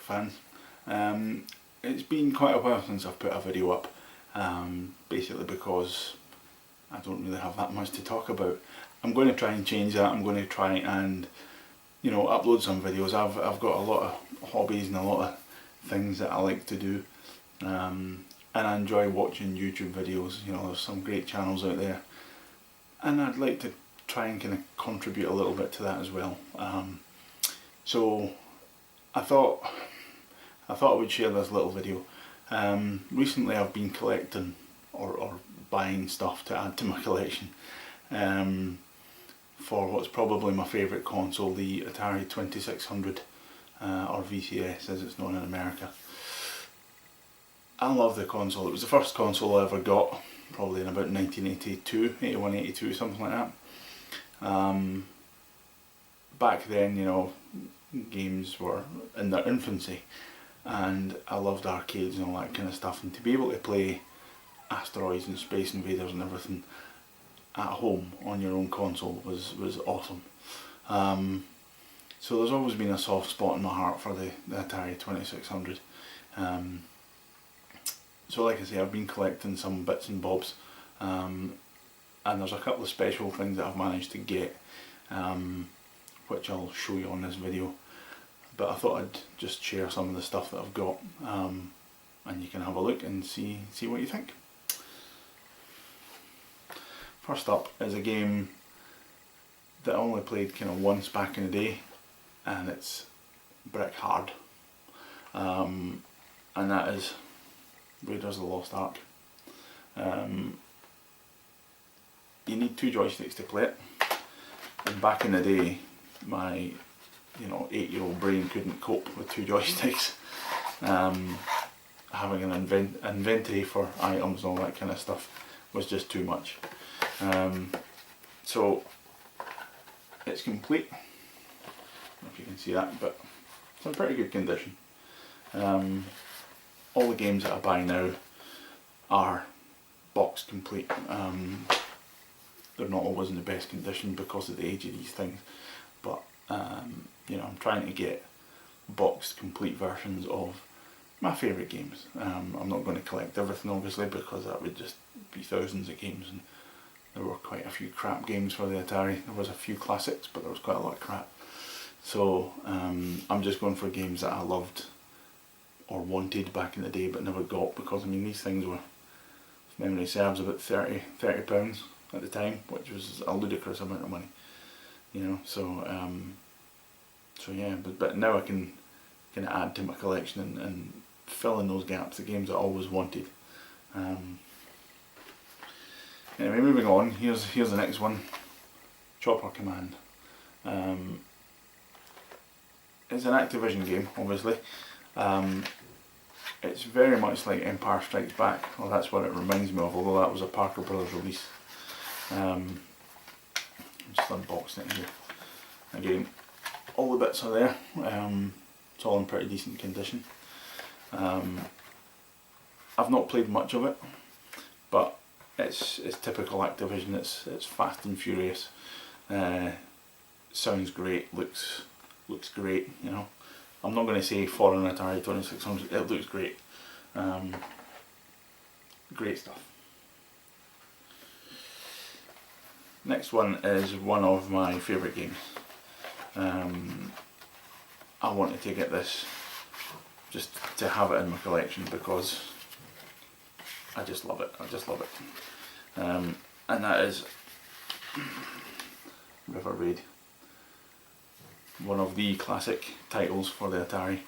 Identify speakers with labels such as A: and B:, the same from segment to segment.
A: fans. It's been quite a while since I've put a video up, basically because I don't really have that much to talk about. I'm going to try and change that. I'm going to try and, you know, upload some videos. I've got a lot of hobbies and a lot of things that I like to do, and I enjoy watching YouTube videos. You know, there's some great channels out there, and I'd like to try and kind of contribute a little bit to that as well. So I thought I would share this little video. Recently I've been collecting or buying stuff to add to my collection for what's probably my favourite console, the Atari 2600 or VCS as it's known in America. I love the console. It was the first console I ever got, probably in about 1982, 81, 82, something like that. Back then, you know, games were in their infancy, and I loved arcades and all that kind of stuff, and to be able to play Asteroids and Space Invaders and everything at home on your own console was awesome. So there's always been a soft spot in my heart for the Atari 2600. So like I say, I've been collecting some bits and bobs, and there's a couple of special things that I've managed to get, which I'll show you on this video. But I thought I'd just share some of the stuff that I've got, and you can have a look and see what you think. First up is a game that I only played kind of once back in the day, and it's brick hard, and that is Raiders of the Lost Ark. You need two joysticks to play it, and back in the day my 8-year-old brain couldn't cope with two joysticks. Having an inventory for items and all that kind of stuff was just too much. So it's complete, I don't know if you can see that, but it's in pretty good condition. All the games that I buy now are box complete. They're not always in the best condition because of the age of these things, but you know, I'm trying to get boxed complete versions of my favourite games. I'm not going to collect everything obviously, because that would just be thousands of games, and there were quite a few crap games for the Atari. There was a few classics, but there was quite a lot of crap. So I'm just going for games that I loved or wanted back in the day but never got, because I mean these things were, if memory serves, about £30 at the time, which was a ludicrous amount of money, you know. So yeah, but now I can add to my collection and fill in those gaps, the games I always wanted. Anyway, moving on, here's the next one, Chopper Command. It's an Activision game, obviously. It's very much like Empire Strikes Back, well that's what it reminds me of, although that was a Parker Brothers release. Just unboxing it here. Again, all the bits are there, it's all in pretty decent condition. I've not played much of it, but it's typical Activision. It's fast and furious, sounds great, looks great, you know. I'm not going to say for an Atari 2600, it looks great. Great stuff. Next one is one of my favourite games. I wanted to get this just to have it in my collection because I just love it. And that is River Raid. One of the classic titles for the Atari.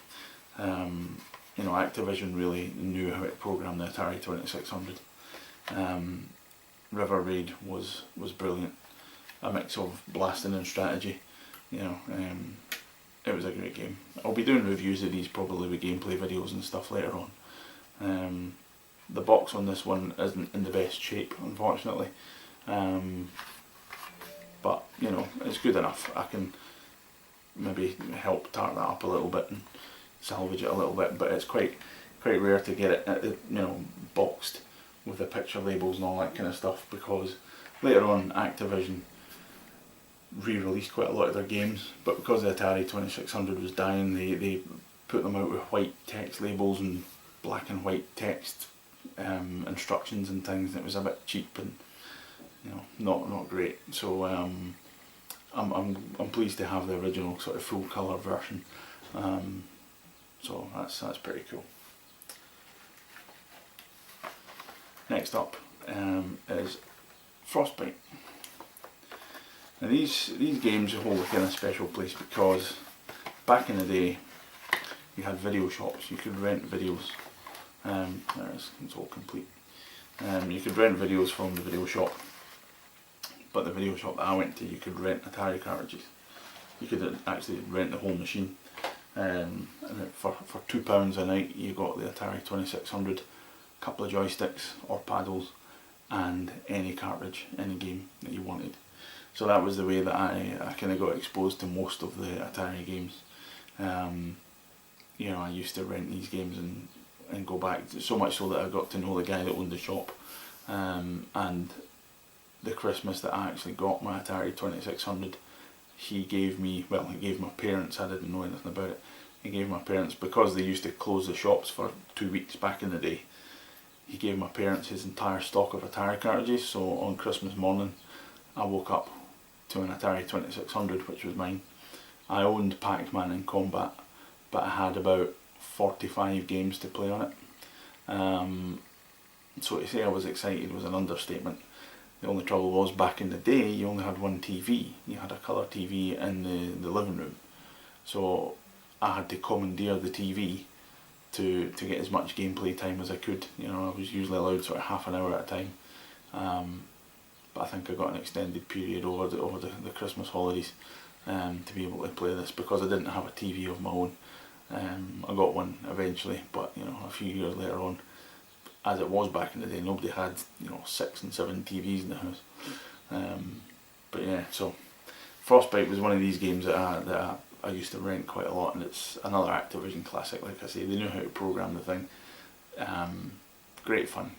A: You know, Activision really knew how to program the Atari 2600. River Raid was brilliant. A mix of blasting and strategy. You know, it was a great game. I'll be doing reviews of these probably with gameplay videos and stuff later on. The box on this one isn't in the best shape, unfortunately. But you know, it's good enough. I can maybe help tart that up a little bit and salvage it a little bit, but it's quite rare to get it you know, boxed with the picture labels and all that kind of stuff, because later on Activision re-released quite a lot of their games, but because the Atari 2600 was dying, they put them out with white text labels and black and white text instructions and things. It was a bit cheap and, you know, not great. So I'm pleased to have the original sort of full colour version. So that's pretty cool. Next up is Frostbite. Now these games hold a kind of special place because back in the day you had video shops. You could rent videos. It's all complete. You could rent videos from the video shop, but the video shop that I went to, you could rent Atari cartridges. You could actually rent the whole machine, and for £2 a night you got the Atari 2600, a couple of joysticks or paddles, and any cartridge, any game that you wanted. So that was the way that I kind of got exposed to most of the Atari games. You know, I used to rent these games and go back, so much so that I got to know the guy that owned the shop. And the Christmas that I actually got my Atari 2600, he gave me, well, he gave my parents, I didn't know anything about it, he gave my parents, because they used to close the shops for 2 weeks back in the day, he gave my parents his entire stock of Atari cartridges. So on Christmas morning I woke up to an Atari 2600, which was mine. I owned Pac-Man and Combat, but I had about 45 games to play on it. So to say I was excited was an understatement. The only trouble was, back in the day you only had one TV. You had a colour TV in the living room. So I had to commandeer the TV to get as much gameplay time as I could. You know, I was usually allowed sort of half an hour at a time. But I think I got an extended period over the Christmas holidays to be able to play this, because I didn't have a TV of my own. I got one eventually, but you know, a few years later on, as it was back in the day, nobody had, you know, 6 and 7 TVs in the house. But yeah, so Frostbite was one of these games that I used to rent quite a lot, and it's another Activision classic. Like I say, they knew how to program the thing. Great fun,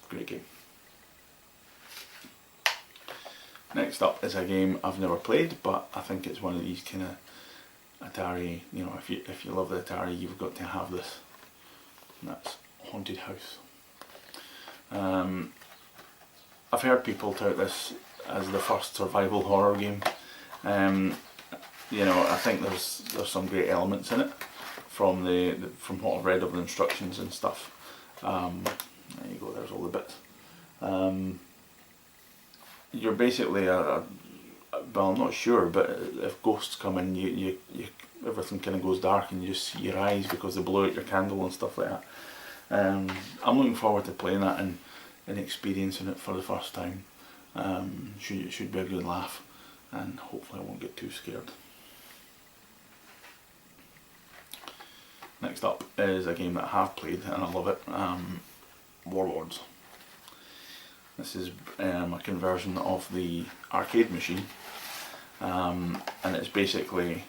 A: great game. Next up is a game I've never played, but I think it's one of these kind of Atari, you know, if you love the Atari, you've got to have this, and that's Haunted House. I've heard people tout this as the first survival horror game. You know, I think there's some great elements in it from what I've read of the instructions and stuff. There you go, there's all the bits. You're basically well, I'm not sure, but if ghosts come in, you everything kind of goes dark and you just see your eyes because they blow out your candle and stuff like that. I'm looking forward to playing that and experiencing it for the first time. Should be a good laugh, and hopefully I won't get too scared. Next up is a game that I have played and I love it, Warlords. This is a conversion of the arcade machine, and it's basically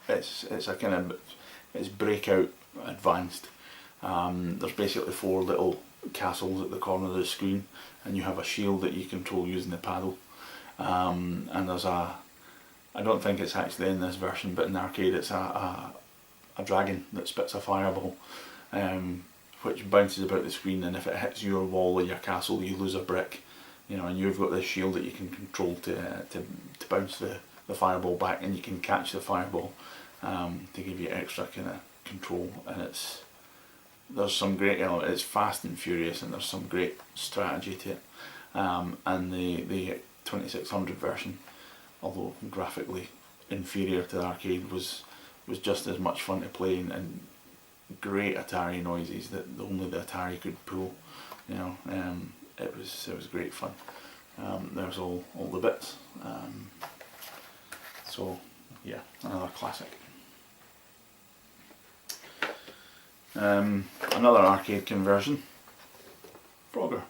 A: it's a kind of, it's Breakout advanced. There's basically 4 little castles at the corner of the screen, and you have a shield that you control using the paddle. And there's I don't think it's actually in this version, but in the arcade it's a dragon that spits a fireball, which bounces about the screen, and if it hits your wall or your castle you lose a brick. You know, and you've got this shield that you can control to bounce the fireball back, and you can catch the fireball to give you extra kind of control. And there's some great elements. It's fast and furious, and there's some great strategy to it. And the 2600 version, although graphically inferior to the arcade, was just as much fun to play, and great Atari noises that only the Atari could pull. You know, it was great fun. There's all the bits. So yeah, another classic. Another arcade conversion, Frogger.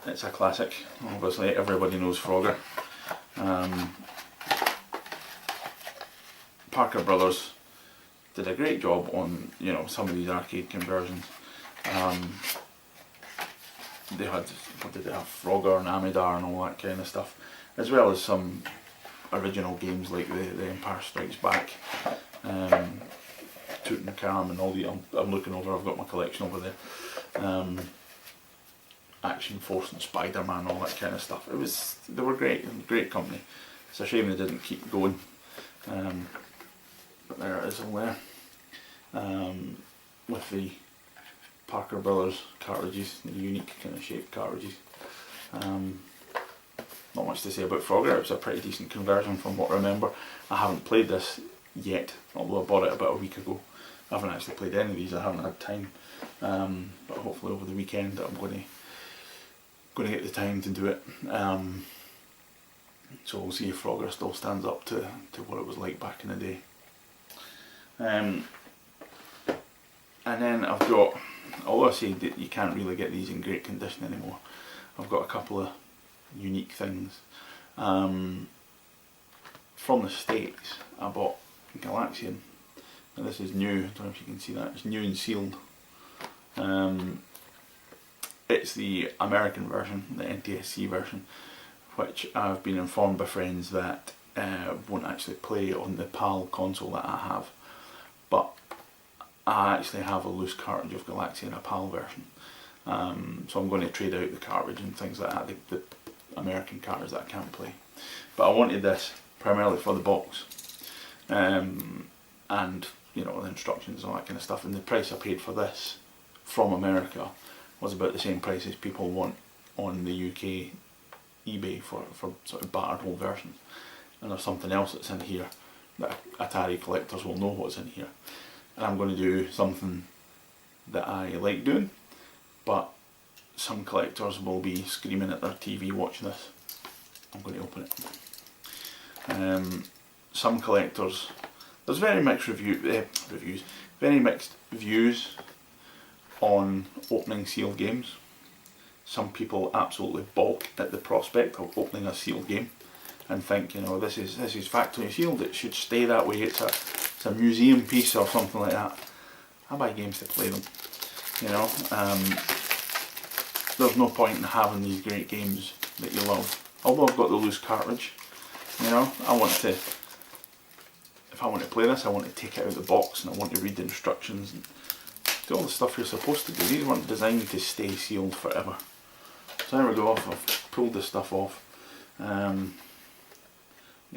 A: It's a classic. Obviously everybody knows Frogger. Parker Brothers did a great job on, you know, some of these arcade conversions. They had, what did they have, Frogger and Amidar and all that kind of stuff, as well as some original games like the Empire Strikes Back Tutankhamun and all the, I'm looking over, I've got my collection over there. Action Force and Spider-Man, all that kind of stuff. They were great company. It's a shame they didn't keep going. But there it is all there. With the Parker Brothers cartridges, the unique kind of shaped cartridges. Not much to say about Frogger, it was a pretty decent conversion from what I remember. I haven't played this yet, although I bought it about a week ago. I haven't actually played any of these, I haven't had time. But hopefully over the weekend I'm going to get the time to do it. So we'll see if Frogger still stands up to what it was like back in the day. And then I've got, although I say that you can't really get these in great condition anymore, I've got a couple of unique things. From the States I bought Galaxian. Now this is new, I don't know if you can see that, it's new and sealed. It's the American version, the NTSC version, which I've been informed by friends that won't actually play on the PAL console that I have. But I actually have a loose cartridge of Galaxian, a PAL version. So I'm going to trade out the cartridge and things like that, the American cartridge that I can't play. But I wanted this primarily for the box. And you know, the instructions and all that kind of stuff. And the price I paid for this from America was about the same price as people want on the UK eBay for sort of battered old versions. And there's something else that's in here that Atari collectors will know what's in here. And I'm going to do something that I like doing, but some collectors will be screaming at their TV watching this. I'm going to open it. Some collectors, there's very mixed very mixed views on opening sealed games. Some people absolutely balk at the prospect of opening a sealed game and think, you know, this is factory sealed, it should stay that way, it's a museum piece or something like that. I buy games to play them, you know. There's no point in having these great games that you love. Although I've got the loose cartridge, you know, if I want to play this, I want to take it out of the box and I want to read the instructions and do all the stuff you're supposed to do. These weren't designed to stay sealed forever. So there we go, I've pulled this stuff off. You'll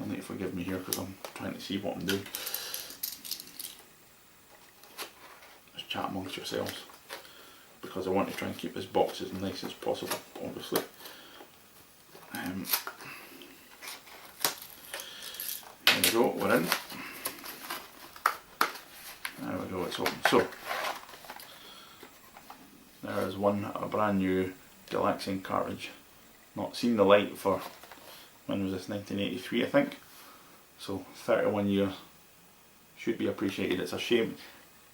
A: need to forgive me here because I'm trying to see what I'm doing. Just chat amongst yourselves, because I want to try and keep this box as nice as possible, obviously. There we go, we're in. There we go, it's open. So, there is a brand new Galaxian cartridge. Not seen the light for, when was this, 1983 I think. So 31 years, should be appreciated. It's a shame,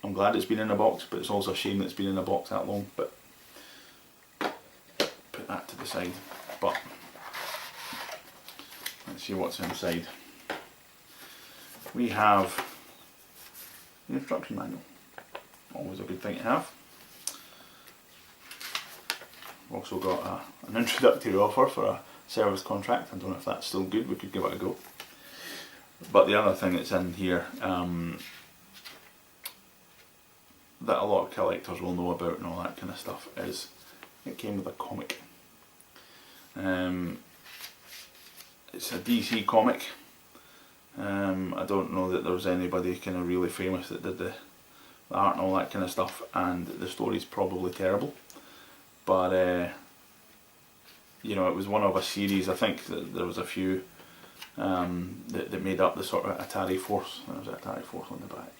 A: I'm glad it's been in a box, but it's also a shame that it's been in a box that long, but put that to the side. But let's see what's inside. We have the instruction manual, always a good thing to have. We've also got an introductory offer for a service contract. I don't know if that's still good, we could give it a go. But the other thing that's in here that a lot of collectors will know about and all that kind of stuff is it came with a comic. It's a DC comic. I don't know that there was anybody kind of really famous that did the art and all that kind of stuff, and the story's probably terrible. But you know, it was one of a series. I think that there was a few that made up the sort of Atari Force. There was an Atari Force on the back.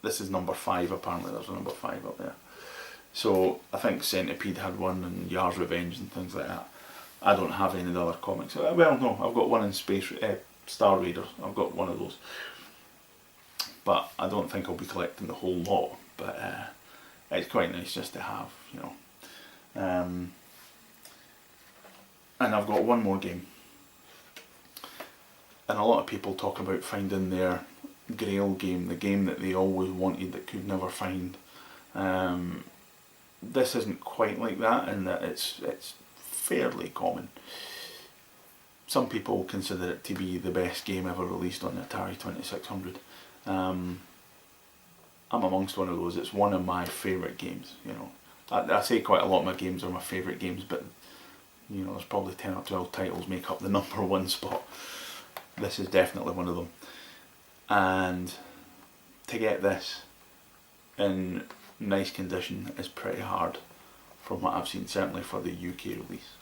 A: This is number 5 apparently, there's a number 5 up there. So I think Centipede had one and Yar's Revenge and things like that. I don't have any of the other comics. Well no, I've got one in Star Raiders, I've got one of those. But I don't think I'll be collecting the whole lot, but it's quite nice just to have, you know. And I've got one more game. And a lot of people talk about finding their grail game, the game that they always wanted that could never find. This isn't quite like that in that it's fairly common. some people consider it to be the best game ever released on the Atari 2600. I'm amongst one of those. It's one of my favourite games. You know, I say quite a lot of my games are my favourite games, but you know, there's probably 10 or 12 titles make up the number one spot. This is definitely one of them. And to get this in nice condition is pretty hard from what I've seen, certainly for the UK release.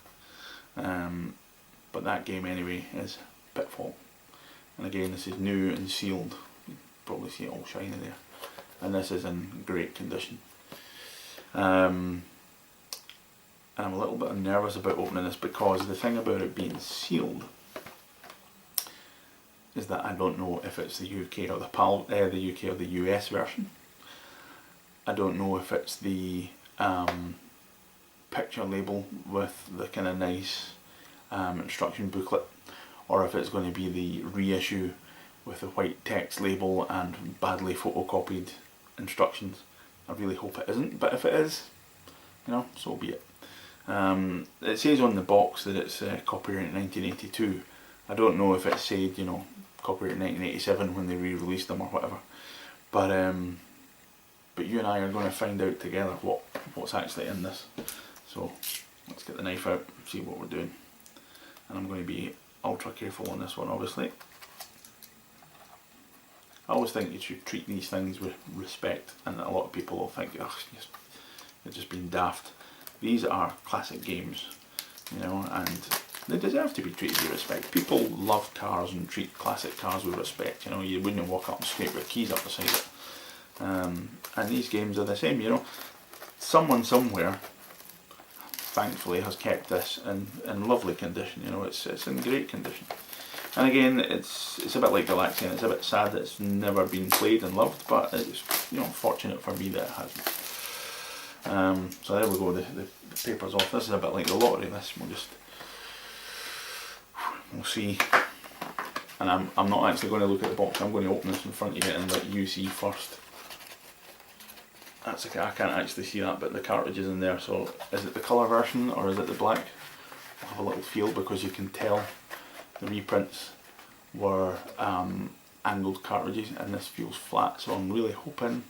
A: But that game anyway is Pitfall. And again, this is new and sealed. You can probably see it all shiny there. And this is in great condition. And I'm a little bit nervous about opening this because the thing about it being sealed is that I don't know if it's the UK or the UK or the US version. I don't know if it's the picture label with the kind of nice instruction booklet, or if it's going to be the reissue with the white text label and badly photocopied instructions. I really hope it isn't, but if it is, you know, so be it. It says on the box that it's copyright 1982. I don't know if it said, you know, copyright 1987 when they re-released them or whatever. But you and I are going to find out together what's actually in this. So let's get the knife out and see what we're doing. And I'm going to be ultra careful on this one, obviously. I always think you should treat these things with respect, and a lot of people will think, oh, you're just being daft. These are classic games, you know, and they deserve to be treated with respect. People love cars and treat classic cars with respect. You know, you wouldn't walk up and scrape your keys up the side of it. And these games are the same, you know. Someone somewhere, thankfully, has kept this in lovely condition. You know, it's in great condition. And again, it's a bit like Galaxian. It's a bit sad that it's never been played and loved, but it's, you know, fortunate for me that it hasn't. So there we go. The paper's off. This is a bit like the lottery. This we'll see. And I'm not actually going to look at the box. I'm going to open this in front of you and let you see first. That's okay. I can't actually see that, but the cartridge is in there. So is it the colour version or is it the black? I'll have a little feel because you can tell the reprints were angled cartridges and this feels flat. So I'm really hoping.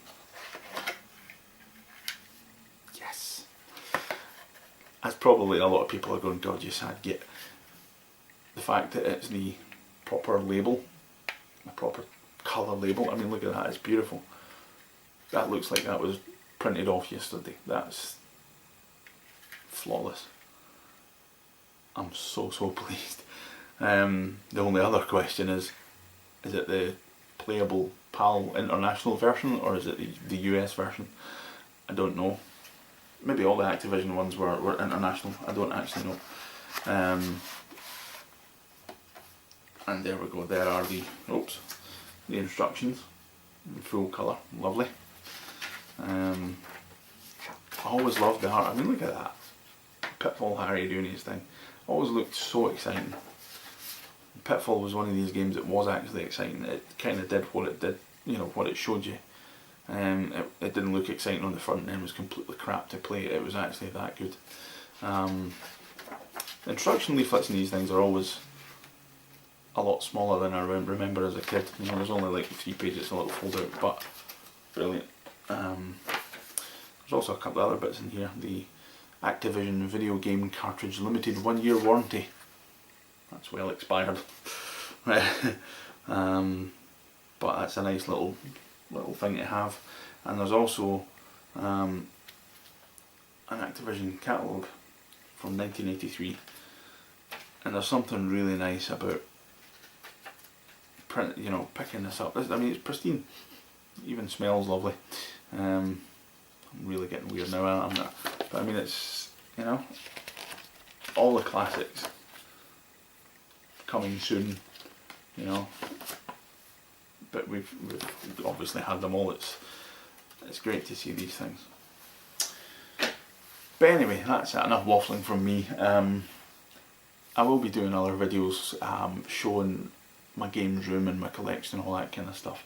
A: Yes. As probably a lot of people are going, God, you sad git. The fact that it's the proper label, the proper colour label. I mean, look at that. It's beautiful. That looks like that was printed off yesterday. That's flawless. I'm so pleased. The only other question is it the playable PAL International version or is it the US version? I don't know. Maybe all the Activision ones were international. I don't actually know. And there we go. There are the instructions in full colour. Lovely. I always loved the art. I mean, look at that. Pitfall Harry doing his thing. Always looked so exciting. Pitfall was one of these games that was actually exciting. It kind of did what it did, you know, what it showed you. It didn't look exciting on the front end. It was completely crap to play. It was actually that good. Instruction leaflets in these things are always a lot smaller than I remember as a kid. You know, there's only like 3 pages, a little foldout, but brilliant. There's also a couple of other bits in here. The Activision video game cartridge limited 1-year warranty. That's well expired. But that's a nice little thing to have. And there's also an Activision catalogue from 1983. And there's something really nice about picking this up. I mean, it's pristine. Even smells lovely. I'm really getting weird now, aren't I? But I mean, it's, you know, all the classics coming soon, you know. But we've obviously had them all. It's great to see these things. But anyway, that's it. Enough waffling from me. I will be doing other videos showing my games room and my collection and all that kind of stuff.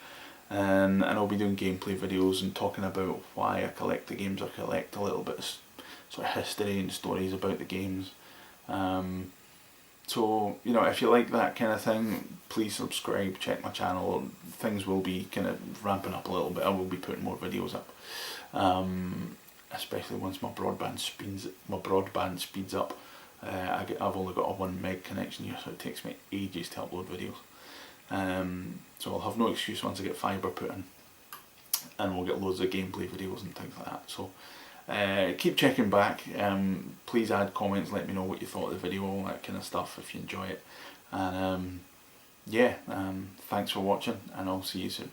A: And I'll be doing gameplay videos and talking about why I collect the games I collect, a little bit of sort of history and stories about the games. So, you know, if you like that kind of thing, please subscribe, check my channel. Things will be kind of ramping up a little bit. I will be putting more videos up, especially once my broadband speeds up. I've only got a 1 meg connection here, so it takes me ages to upload videos. So I'll have no excuse once I get fibre put in, and we'll get loads of gameplay videos and things like that. So keep checking back. Please add comments, let me know what you thought of the video, all that kind of stuff, if you enjoy it. And yeah, thanks for watching, and I'll see you soon.